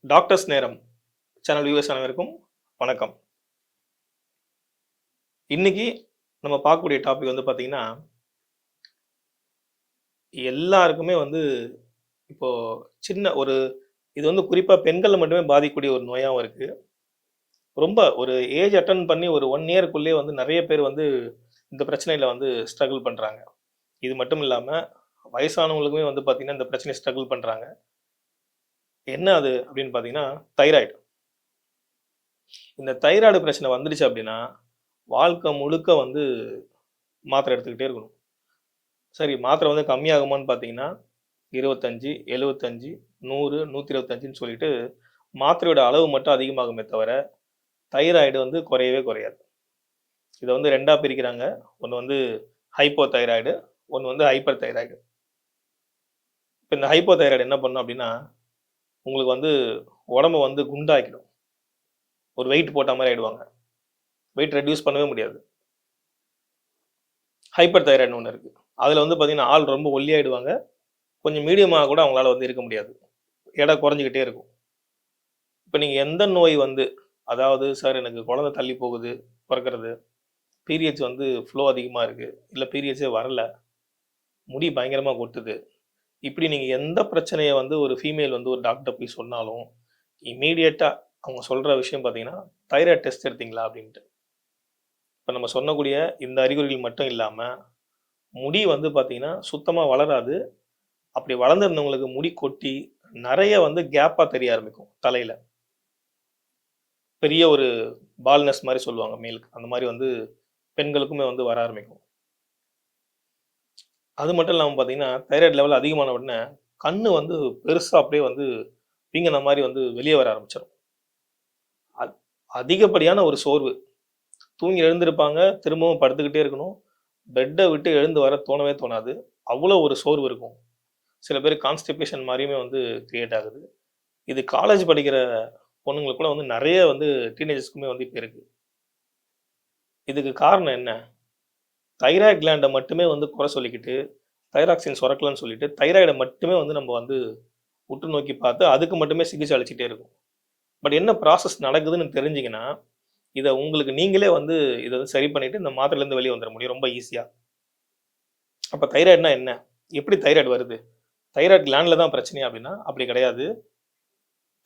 Doctors நேரம் channel viewers அனைவருக்கும் வணக்கம். இன்னைக்கு நம்ம பார்க்கக்கூடிய டாபிக் வந்து பார்த்தீங்கன்னா, எல்லாருக்குமே வந்து இப்போ சின்ன ஒரு இது வந்து குறிப்பா பெண்கள மட்டுமே பாதிக்கக்கூடிய ஒரு நோயாவும் இருக்கு. ரொம்ப ஒரு ஏஜ் அட்டெண்ட் பண்ணி ஒரு 1 இயர்க்குள்ளேயே வந்து நெறைய பேர் வந்து இந்த பிரச்சனையில வந்து ஸ்ட்ரகிள் பண்றாங்க. இது மட்டும் இல்லாம வயசானவங்களுக்குமே வந்து பார்த்தீங்கன்னா, இந்த பிரச்சனைய ஸ்ட்ரகிள் பண்றாங்க. என்ன அது அப்படின்னு பார்த்தீங்கன்னா, தைராய்டு. இந்த தைராய்டு பிரச்சனை வந்துடுச்சு அப்படின்னா, வாழ்க்கை முழுக்க வந்து மாத்திரை எடுத்துக்கிட்டே இருக்கணும். சரி, மாத்திரை வந்து கம்மியாகுமான்னு பார்த்தீங்கன்னா, 25, 75, 100, 125ன்னு சொல்லிட்டு மாத்திரையோட அளவு மட்டும் அதிகமாகுமே தவிர, தைராய்டு வந்து குறையவே குறையாது. இத வந்து 2ஆ பிரிக்கிறாங்க. ஒண்ணு வந்து ஹைப்போ தைராய்டு, ஒண்ணு வந்து ஹைப்பர் தைராய்டு. இப்ப இந்த ஹைப்போ தைராய்டு என்ன பண்ணும் அப்படின்னா, உங்களுக்கு வந்து உடம்ப வந்து குண்டாக்கிடும். ஒரு வெயிட் போட்ட மாரி ஆயிடுவாங்க. வெயிட் ரெட்யூஸ் பண்ணவே முடியாது. ஹைப்பர் தைராய்டுன்னு ஒண்ணு இருக்கு. அதுல வந்து பார்த்தீங்கன்னா, ஆள் ரொம்ப ஒல்லியாயிடுவாங்க. கொஞ்சம் மீடியமா கூட அவங்களால வந்து இருக்க முடியாது. எடை குறைஞ்சுக்கிட்டே இருக்கும். இப்ப நீங்க எந்த நோய் வந்து அதாவது சார் எனக்கு குழந்தை தள்ளி போகுது, பொறக்கறது, பீரியட்ஸ் வந்து ஃப்ளோ அதிகமா இருக்கு, இல்ல பீரியட்ஸே வரல, முடி பயங்கரமா கொட்டுது. இப்படி நீங்க எந்த பிரச்சனைய வந்து ஒரு ஃபீமேல் வந்து ஒரு டாக்டர்ட்ட போய் சொன்னாலும், இம்மீடியட்டா அவங்க சொல்ற விஷயம் பார்த்தீங்கன்னா, தைராய்டு டெஸ்ட் எடுத்தீங்களா? அப்படின்ட்டு. இப்ப நம்ம சொன்னக்கூடிய இந்த அறிகுறிகள் மட்டும் இல்லாம, முடி வந்து பார்த்தீங்கன்னா, சுத்தமா வளராது. அப்படி வளர்ந்திருந்தவங்களுக்கு முடி கொட்டி, நெறைய வந்து கேப்பா தெரிய ஆரம்பிக்கும் தலையில. பெரிய ஒரு பால்னஸ் மாரி சொல்லுவாங்க மேலுக்கு. அந்த மாரி வந்து பெண்களுக்குமே வந்து வர ஆரம்பிக்கும். அது மட்டும் இல்லாம பார்த்தீங்கன்னா, தைராய்டு லெவல் அதிகமான உடனே, கண்ணு வந்து பெருசா அப்படியே வந்து வீங்குன மாரி வந்து வெளிய வர ஆரம்பிச்சுரும். அத் அதிகப்படியான ஒரு சோர்வு. தூங்கி எழுந்திருப்பாங்க, திரும்பவும் படுத்துக்கிட்டே இருக்கணும். பெட்ட விட்டு எழுந்து வர தோணவே தோணாது. அவ்வளோ ஒரு சோர்வு இருக்கும். சில பேருக்கு கான்ஸ்டிபேஷன் மாரியுமே வந்து கிரியேட் ஆகுது. இது காலேஜ் படிக்கிற பொண்ணுங்களுக்கு கூட வந்து நெறைய வந்து டீனேஜர்ஸ்க்குமே வந்து இப்ப இருக்கு. இதுக்கு காரணம் என்ன? தைராய்டு கிளாண்ட மட்டுமே வந்து குறை சொல்லிக்கிட்டு, தைராக்சின் சுரக்கலன்னு சொல்லிட்டு, தைராய்ட மட்டுமே வந்து நம்ம வந்து உற்று நோக்கி பார்த்து, அதுக்கு மட்டுமே சிகிச்சை அளிச்சுட்டே இருக்கோம். பட் என்ன ப்ராசஸ் நடக்குதுன்னு தெரிஞ்சீங்கன்னா, இத உங்களுக்கு நீங்களே வந்து இத வந்து சரி பண்ணிட்டு, இந்த மாத்திரையிலருந்து வெளிய வந்துர முடியும் ரொம்ப ஈஸியா. அப்ப தைராய்டுனா என்ன? எப்படி தைராய்டு வருது? தைராய்டு கிளாண்ட்ல தான் பிரச்சனையா அப்படின்னா, அப்படி கிடையாது.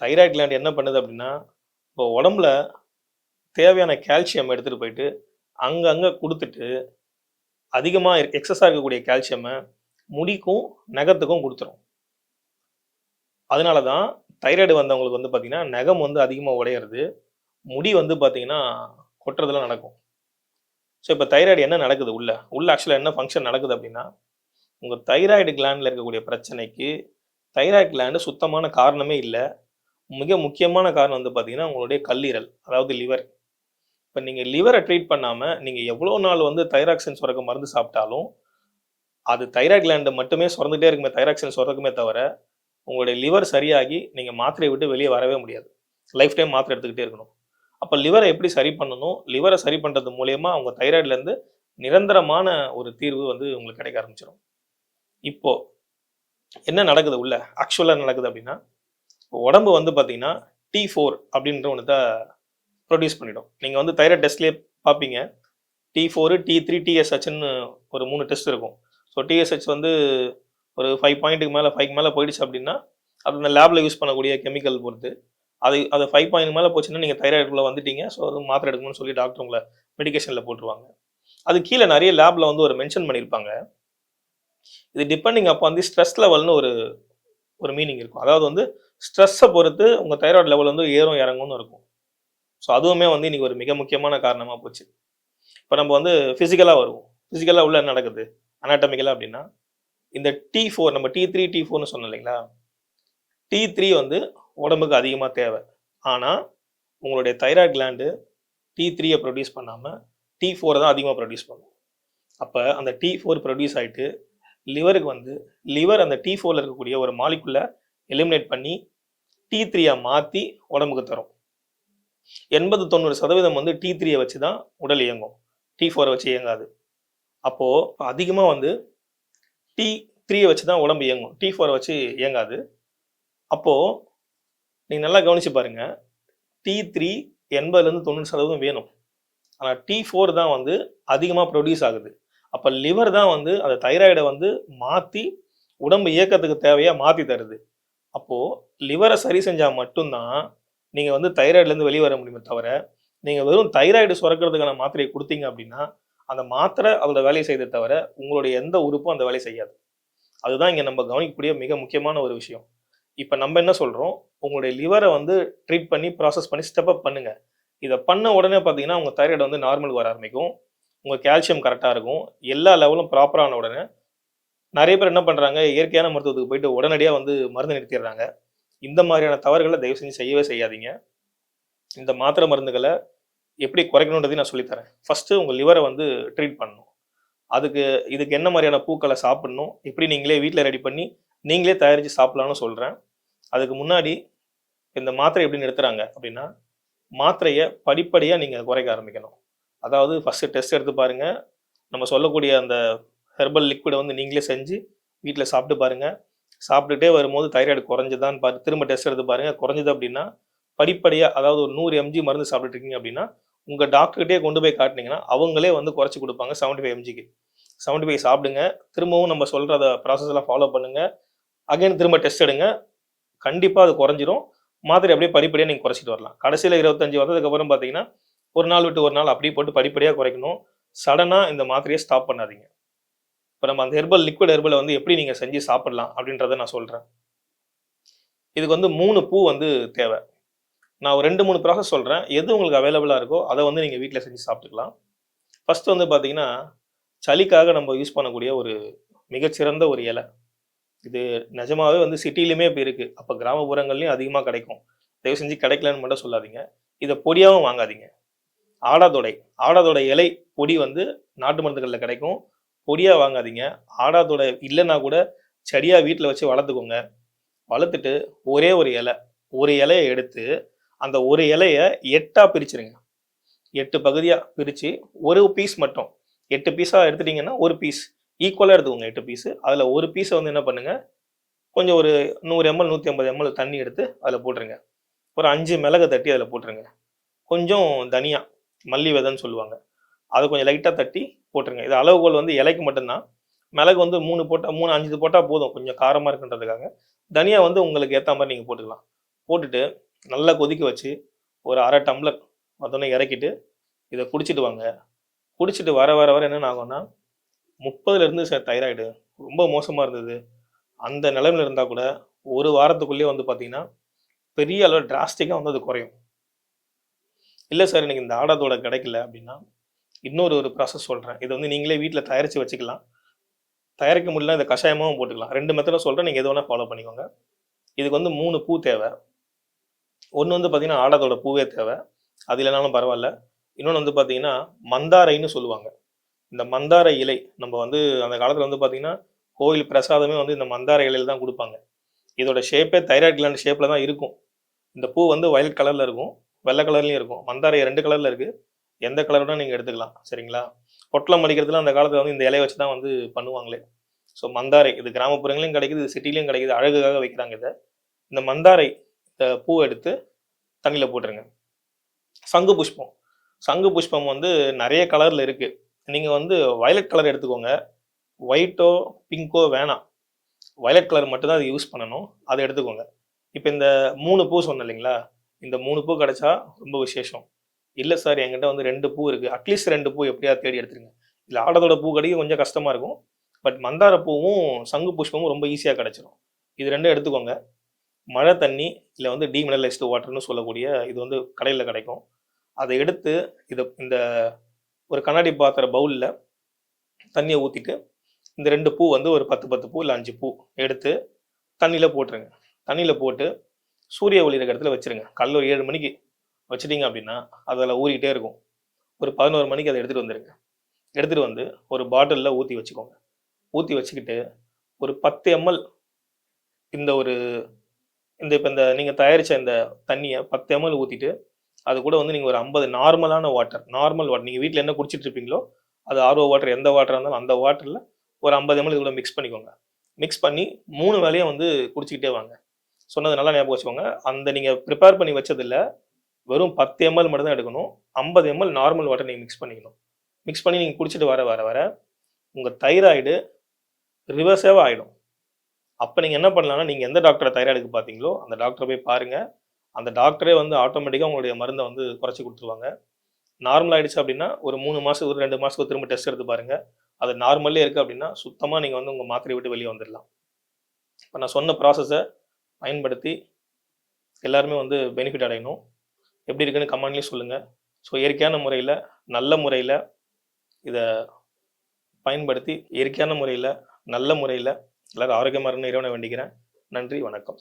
தைராய்டு கிளாண்ட் என்ன பண்ணுது அப்படின்னா, இப்போ உடம்புல தேவையான கால்சியம் எடுத்துட்டு போயிட்டு, அங்கங்க குடுத்துட்டு, அதிகமா எக்ஸஸா இருக்கக்கூடிய கால்சியம முடிக்கும், நகத்துக்கும் குடுத்துரும். அதனால தான் தைராய்டு வந்தவங்களுக்கு வந்து பார்த்தீங்கன்னா, நகம் வந்து அதிகமா உடையறது, முடி வந்து பார்த்தீங்கன்னா, கொட்டுறதெல்லாம் நடக்கும். ஸோ, இப்ப தைராய்டு என்ன நடக்குது உள்ள? உள்ள ஆக்சுவலா என்ன ஃபங்ஷன் நடக்குது அப்படின்னா, உங்க தைராய்டு கிளாண்ட்ல இருக்கக்கூடிய பிரச்சனைக்கு, தைராய்டு கிளாண்ட் சுத்தமான காரணமே இல்ல. மிக முக்கியமான காரணம் வந்து பார்த்தீங்கன்னா, உங்களுடைய கல்லீரல், அதாவது லிவர். இப்ப நீங்க லிவர ட்ரீட் பண்ணாம, நீங்க எவ்வளோ நாள் வந்து தைராக்சின் சுரக்க மருந்து சாப்பிட்டாலும், அது தைராய்டு கிளாண்ட் மட்டுமே சுரந்துட்டே இருக்குமே, தைராக்சின் சுரக்குமே தவிர, உங்களுடைய லிவர் சரியாகி, நீங்க மாத்திரைய விட்டு வெளிய வரவே முடியாது. லைஃப் டைம் மாத்திரை எடுத்துக்கிட்டே இருக்கணும். அப்ப லிவர எப்படி சரி பண்ணணும்? லிவர சரி பண்றது மூலியமா உங்க தைராய்டுலருந்து நிரந்தரமான ஒரு தீர்வு வந்து உங்களுக்கு கிடைக்க ஆரம்பிச்சுரும். இப்போ என்ன நடக்குது உள்ள? ஆக்சுவலா என்ன நடக்குது அப்படின்னா, உடம்பு வந்து பார்த்தீங்கன்னா, T4 அப்படின்ற ஒண்ணத்த புரொடியூஸ் பண்ணிடும். நீங்க வந்து தைராய்டு டெஸ்ட்லயே பார்ப்பீங்க. T4, T3, TSHன்னு ஒரு 3 டெஸ்ட் இருக்கும். ஸோ TSH வந்து ஒரு 5 பாயிண்ட்டுக்கு மேல 5க்கு மேல போயிடுச்சு அப்படின்னா, அது அந்த லேப்ல யூஸ் பண்ணக்கூடிய கெமிக்கல் பொறுத்து. அது 5 பாயிண்ட் மேல போச்சுன்னா, நீங்க தைராய்டுக்குள்ள வந்துட்டீங்க. ஸோ அது மாத்திரை எடுக்கணும்னு சொல்லி டாக்டர் உங்கள மெடிகேஷன்ல போட்டுருவாங்க. அது கீழ நெறைய லேப்ல வந்து ஒரு மென்ஷன் பண்ணியிருப்பாங்க. இது டிபெண்டிங் அப்பான் தி ஸ்ட்ரெஸ் லெவல்னு ஒரு ஒரு மீனிங் இருக்கும். அதாவது வந்து ஸ்ட்ரெஸ்ஸ பொறுத்து உங்க தைராய்டு லெவல் வந்து ஏறும், இறங்கும்னு இருக்கும். ஸோ அதுவுமே வந்து இன்னைக்கு ஒரு மிக முக்கியமான காரணமா போச்சு. இப்ப நம்ம வந்து பிசிக்கலா வருவோம். பிசிக்கலா உள்ள என்ன நடக்குது? அனாட்டமிக்கலா அப்படின்னா, இந்த T4 நம்ம T3, T4ன்னு சொன்னோம் இல்லைங்களா? T3 வந்து உடம்புக்கு அதிகமா தேவை. ஆனா, உங்களுடைய தைராய்டு கிளாண்ட் T3ய புரொடியூஸ் பண்ணாம, T4 தான் அதிகமா புரொடியூஸ் பண்ணும். அப்ப அந்த T4 புரொடியூஸ் ஆயிட்டு, லிவருக்கு வந்து லிவர் அந்த T4ல இருக்கக்கூடிய ஒரு மாலிக்யூல எலிமினேட் பண்ணி, T3யா மாத்தி உடம்புக்கு தரும். 80-90% வந்து T3 வச்சு தான் உடல் இயங்கும். T4 வச்சு இயங்காது. அப்போ அதிகமா வந்து T3 வச்சு தான் உடம்பு இயங்கும். T4 வச்சு இயங்காது. அப்போ நீங்க நல்லா கவனிச்சு பாருங்க. T3 80-90% வேணும். ஆனா T4 தான் வந்து அதிகமா ப்ரொடியூஸ் ஆகுது. அப்ப லிவர் தான் வந்து அந்த தைராய்ட வந்து மாத்தி உடம்பு இயக்கத்துக்கு தேவையா மாத்தி தருது. அப்போ லிவர சரி செஞ்சா மட்டும் தான் நீங்க வந்து தைராய்டுலேருந்து வெளிய வர முடியுமே தவிர, நீங்க வெறும் தைராய்டு சுரக்கிறதுக்கான மாத்திரைய குடுத்தீங்க அப்படின்னா, அந்த மாத்திரை அதோட வேலைய செய்யுதே தவிர, உங்களுடைய எந்த உறுப்பும் அந்த வேலைய செய்யாது. அதுதான் இங்க நம்ம கவனிக்கக்கூடிய மிக முக்கியமான ஒரு விஷயம். இப்ப நம்ம என்ன சொல்றோம், உங்களுடைய லிவர வந்து ட்ரீட் பண்ணி, ப்ராசஸ் பண்ணி ஸ்டெப் அப் பண்ணுங்க. இத பண்ண உடனே பார்த்தீங்கன்னா, உங்க தைராய்டு வந்து நார்மலுக்கு வர ஆரம்பிக்கும். உங்க கால்சியம் கரெக்ட்டா இருக்கும். எல்லா லெவலும் ப்ராப்பரா ஆன உடனே, நெறைய பேர் என்ன பண்றாங்க, இயற்கையான மருத்துவத்துக்கு போயிட்டு உடனடியா வந்து மருந்து நிறுத்திர்றாங்க. இந்த மாதிரியான தவறுகள தயவு செஞ்சு செய்யவே செய்யாதீங்க. இந்த மாத்திரை மருந்துகள எப்படி குறைக்கணுன்றதையும் நான் சொல்லி தரேன். ஃபர்ஸ்ட்டு உங்க லிவர வந்து ட்ரீட் பண்ணணும். அதுக்கு இதுக்கு என்ன மாரியான பூக்கள சாப்பிடணும், எப்படி நீங்களே வீட்ல ரெடி பண்ணி, நீங்களே தயாரிச்சு சாப்பிடலாம்னு சொல்றேன். அதுக்கு முன்னாடி இந்த மாத்திரை எப்படி நிறுத்துறாங்க அப்படின்னா, மாத்திரைய படிப்படியா நீங்க குறைக்க ஆரம்பிக்கணும். அதாவது ஃபர்ஸ்ட்டு டெஸ்ட் எடுத்து பாருங்க. நம்ம சொல்லக்கூடிய அந்த ஹெர்பல் லிக்விட வந்து நீங்களே செஞ்சு வீட்ல சாப்பிட்டு பாருங்க. சாப்பிட்டுட்டே வரும்போது தைராய்டு குறைஞ்சுதான்னு திரும்ப டெஸ்ட் எடுத்து பாருங்க. குறைஞ்சது அப்படின்னா, படிப்படியா அதாவது ஒரு 100 எம்ஜி மருந்து சாப்பிட்டுட்டு இருக்கீங்க அப்படின்னா, உங்க டாக்டர்கிட்டயே கொண்டு போய் காட்டுனீங்கன்னா, அவங்களே வந்து குறைச்சு குடுப்பாங்க 75 எம்ஜிக்கு. 75 சாப்பிடுங்க. திரும்பவும் நம்ம சொல்ற அத ப்ராசஸ்லாம் ஃபாலோ பண்ணுங்க. அகைன் திரும்ப டெஸ்ட் எடுங்க. கண்டிப்பா அது குறைஞ்சிரும். மாத்திரை அப்படியே படிப்படியா நீங்க குறைச்சிட்டு வரலாம். கடைசியில 25 வந்ததுக்கு அப்புறம் பார்த்தீங்கன்னா, ஒரு நாள் விட்டு ஒரு நாள் அப்படியே போட்டு படிப்படியா குறைக்கணும். சடனா இந்த மாத்திரைய ஸ்டாப் பண்ணாதீங்க. இப்ப நம்ம அந்த லிக்விட் ஹெர்பல வந்து எப்படி நீங்க செஞ்சு சாப்பிடலாம் அப்படின்றத நான் சொல்றேன். இதுக்கு வந்து 3 பூ வந்து தேவ. நான் ஒரு 2, 3 ப்ராசஸ் சொல்றேன். எது உங்களுக்கு அவைலபிளா இருக்கோ, அத வந்து நீங்க வீட்ல செஞ்சு சாப்பிட்டுக்கலாம். ஃபர்ஸ்ட் வந்து பார்த்தீங்கன்னா, சளிக்காக நம்ம யூஸ் பண்ணக்கூடிய ஒரு மிகச்சிறந்த ஒரு இல. இது நிஜமாவே வந்து சிட்டிலயுமே இப்ப இருக்கு. அப்ப கிராமப்புறங்கள்லயும் அதிகமா கிடைக்கும். தயவு செஞ்சு கிடைக்கலன்னு மட்டும் சொல்லாதீங்க. இத பொடியாவும் வாங்காதீங்க. ஆடாதொடை. ஆடாதொடை இலை பொடி வந்து நாட்டு மருந்து கடையில கிடைக்கும். பொடியா வாங்காதீங்க. ஆடாதொடை இல்லன்னா கூட செடியா வீட்ல வச்சு வளர்த்துக்கோங்க. வளர்த்துட்டு ஒரே ஒரு இல. ஒரு இலைய எடுத்து, அந்த ஒரு இலைய 8ஆ பிரிச்சுருங்க. 8 பகுதியா பிரிச்சு, ஒரு பீஸ் மட்டும். 8 பீஸா எடுத்துட்டீங்கன்னா, 1 பீஸ். ஈக்குவலா எடுத்துக்கோங்க 8 பீஸு. அதுல ஒரு பீஸ வந்து என்ன பண்ணுங்க, கொஞ்சம் ஒரு 100 எம்எல், 150 எம்எல் தண்ணி எடுத்து அதுல போட்டுருங்க. ஒரு 5 மிளக தட்டி அதுல போட்டுருங்க. கொஞ்சம் தனியா, மல்லி விதைன்னு சொல்லுவாங்க. அத கொஞ்சம் லைட்டா தட்டி போட்டுருங்க. இது அளவுகோல் வந்து இலைக்கு மட்டும் தான். மிளகு வந்து 3 போட்டா 3, 5 போட்டா போதும். கொஞ்சம் காரமா இருக்குன்றதுக்காக. தனியா வந்து உங்களுக்கு ஏத்தா மாரி நீங்க போட்டுக்கலாம். போட்டுட்டு நல்லா கொதிக்க வச்சு, ஒரு 1/2 டம்ளர் வந்தோனே இறக்கிட்டு, இத குடிச்சிட்டு வாங்க. குடிச்சிட்டு வர வர வர என்னென்ன ஆகும்னா, 30ல இருந்து சார் தைராய்டு ரொம்ப மோசமா இருந்தது. அந்த நிலைமையில இருந்தா கூட, 1 வாரத்துக்குள்ளேயே வந்து பார்த்தீங்கன்னா, பெரிய அளவு டிராஸ்டிக்கா வந்து அது குறையும். இல்ல சார் எனக்கு இந்த ஆடாதோட கிடைக்கல அப்படின்னா, இன்னொரு ப்ராசஸ் சொல்றேன். இத வந்து நீங்களே வீட்ல தயாரிச்சு வச்சுக்கலாம். தயாரிக்க முடியலனா இத கஷாயமாவும் போட்டுக்கலாம். 2 மெத்தடும் சொல்றேன். நீங்க எது வேணா ஃபாலோ பண்ணிக்கோங்க. இதுக்கு வந்து 3 பூ தேவ. ஒண்ணு வந்து பார்த்தீங்கன்னா, ஆடாதோட பூவே தேவ. அது இல்லனாலும் பரவால்ல. இன்னொன்னு வந்து பார்த்தீங்கன்னா, மந்தாரைன்னு சொல்லுவாங்க. இந்த மந்தாரை இலை நம்ம வந்து அந்த காலத்துல வந்து பார்த்தீங்கன்னா, கோயில் பிரசாதமே வந்து இந்த மந்தாரை இலையில தான் குடுப்பாங்க. இதோட ஷேப்பே தைராய்டு கிளாண்ட் ஷேப்ல தான் இருக்கும். இந்த பூ வந்து வயலட் கலர்ல இருக்கும். வெள்ள கலர்லயும் இருக்கும். மந்தாரை 2 கலர்ல இருக்கு. எந்த கலர் வேணா நீங்க எடுத்துக்கலாம். சரிங்களா? பொட்டலம் அடிக்கிறதுலாம் அந்த காலத்துல வந்து இந்த இலைய வச்சு தான் வந்து பண்ணுவாங்களே. ஸோ மந்தாரை இது கிராமப்புறங்கள்லயும் கிடைக்குது. இது சிட்டிலயும் கிடைக்குது. அழகுக்காக வைக்கிறாங்க இத. இந்த மந்தாரை பூ எடுத்து தண்ணீல போட்டுருங்க. சங்கு புஷ்பம். சங்கு புஷ்பம் வந்து நெறைய கலர்ல இருக்கு. நீங்க வந்து வயலட் கலர் எடுத்துக்கோங்க. ஒயிட்டோ, பிங்கோ வேணாம். வயலட் கலர் மட்டும் தான் அத யூஸ் பண்ணணும். அத எடுத்துக்கோங்க. இப்ப இந்த 3 பூ சொன்னேன் இல்லைங்களா? இந்த 3 பூ கிடைச்சா ரொம்ப விசேஷம். இல்ல சார் என்கிட்ட வந்து 2 பூ இருக்கு. அட்லீஸ்ட் 2 பூ எப்படியாவது தேடி எடுத்துருங்க. இல்ல ஆடதோட பூ கிடைக்க கொஞ்சம் கஷ்டமா இருக்கும். பட் மந்தார பூவும், சங்கு புஷ்பமும் ரொம்ப ஈஸியா கிடைச்சிரும். இது 2ம் எடுத்துக்கோங்க. மழை தண்ணி, இல்ல வந்து டீமினரலைஸ்டு வாட்டர்ன்னு சொல்லக்கூடிய இது வந்து கடையில கிடைக்கும். அத எடுத்து இந்த ஒரு கண்ணாடி பாத்திர பவுல்ல தண்ணிய ஊத்திட்டு, இந்த 2 பூ வந்து ஒரு 10, 10 பூ இல்ல 5 பூ எடுத்து தண்ணீல போட்டுருங்க. தண்ணீல போட்டு சூரிய ஒளி இருக்கிற இடத்துல வச்சுருங்க. காலைல ஒரு 7 மணிக்கு வச்சுட்டீங்க அப்படின்னா, அதுல ஊறிக்கிட்டே இருக்கும். ஒரு 11 மணிக்கு அத எடுத்துட்டு வந்துருங்க. எடுத்துட்டு வந்து ஒரு பாட்டில்ல ஊத்தி வச்சுக்கோங்க. ஊத்தி வச்சுக்கிட்டு, ஒரு 10 எம்எல் இந்த ஒரு இந்த இப்ப இந்த நீங்க தயாரிச்ச இந்த தண்ணிய 10 எம்எல் ஊத்திட்டு, அது கூட வந்து நீங்கள் ஒரு 50 நார்மல் வாட்டர் நீங்கள் வீட்டில் என்ன குடிச்சிட்டு இருப்பீங்களோ அது ஆர்ஓ வாட்டர், எந்த வாட்டராக இருந்தாலும் அந்த வாட்டரில் ஒரு 50 ml இது கூட மிக்ஸ் பண்ணிக்கோங்க. மிக்ஸ் பண்ணி 3 வேளையும் வந்து குடிச்சிக்கிட்டே வாங்க. சொன்னது நல்லா ஞாபகம் வச்சுக்கோங்க. அந்த நீங்கள் ப்ரிப்பேர் பண்ணி வச்சதில்ல வெறும் 10 ml மட்டும் தான் எடுக்கணும். 50 ml நார்மல் வாட்டர் நீங்கள் மிக்ஸ் பண்ணிக்கணும். மிக்ஸ் பண்ணி நீங்கள் குடிச்சிட்டு வர வர வர உங்கள் தைராய்டு ரிவர்ஸாவே ஆயிடும். அப்ப நீங்க என்ன பண்ணலாம்னா, நீங்க எந்த டாக்டர தைராய்டுக்கு பார்த்தீங்களோ, அந்த டாக்டர போய் பாருங்க. அந்த டாக்டரே வந்து ஆட்டோமேட்டிக்கா உங்களுடைய மருந்த வந்து குறைச்சு குடுத்துருவாங்க. நார்மல் ஆயிடுச்சு அப்டின்னா, ஒரு 3 மாசம், ஒரு 2 மாசத்துக்கு திரும்ப டெஸ்ட் எடுத்து பாருங்க. அது நார்மல்லயே இருக்கு அப்டின்னா, சுத்தமா நீங்க வந்து உங்க மாத்திரைய விட்டு வெளிய வந்துரலாம். இப்ப நான் சொன்ன ப்ராசஸ பயன்படுத்தி எல்லாருமே வந்து பெனிஃபிட் அடையணும். எப்டி இருக்குன்னு கமெண்ட்லயும் சொல்லுங்க. ஸோ இயற்கையான முறையில, நல்ல முறையில இத பயன்படுத்தி, இயற்கையான முறையில, நல்ல முறையில எல்லாரும் ஆரோக்கியமா இருக்கணும்னு இறைவன வேண்டிக்கிறேன். நன்றி, வணக்கம்.